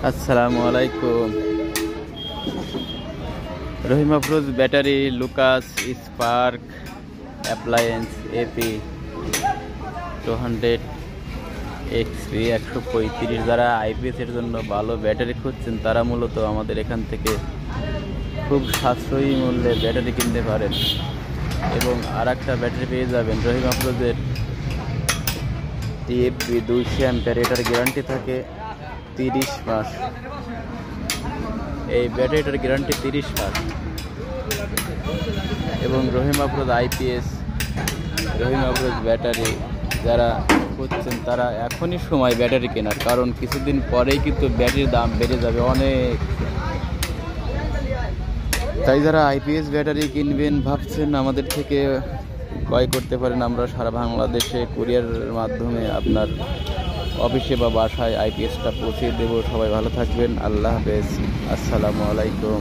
আসসালামু আলাইকুম। Rahim Afroz battery, Lucas, spark, appliance, AP 200 XP 135। যারা আইপিএস এর জন্য ভালো ব্যাটারি খুঁজছেন তারা মূলত আমাদের এখান থেকে খুব সাশ্রয়ী মূল্যে ব্যাটারি কিনতে পারেন এবং আর একটা ব্যাটারি পেয়ে যাবেন রহিম আফরোজের টিএফবি 200 অ্যাম্পিয়ার। এটার গ্যারান্টি থাকে 30 মাস। এই ব্যাটারিটার গ্যারান্টি 30 মাস এবং রহিম আফরোজ আইপিএস, রহিম আফরোজ ব্যাটারি যারা খুঁজছেন তারা এখনই সময় ব্যাটারি কেনার, কারণ কিছুদিন পরেই কিন্তু ব্যাটারির দাম বেড়ে যাবে অনেক। তাই যারা আইপিএস ব্যাটারি কিনবেন ভাবছেন আমাদের থেকে ক্রয় করতে পারেন। আমরা সারা বাংলাদেশে কুরিয়ারের মাধ্যমে আপনার অফিসে বা বাসায় আইপিএসটা পৌঁছে দেব। সবাই ভালো থাকবেন। আল্লাহ হাফেজ। আসসালামু আলাইকুম।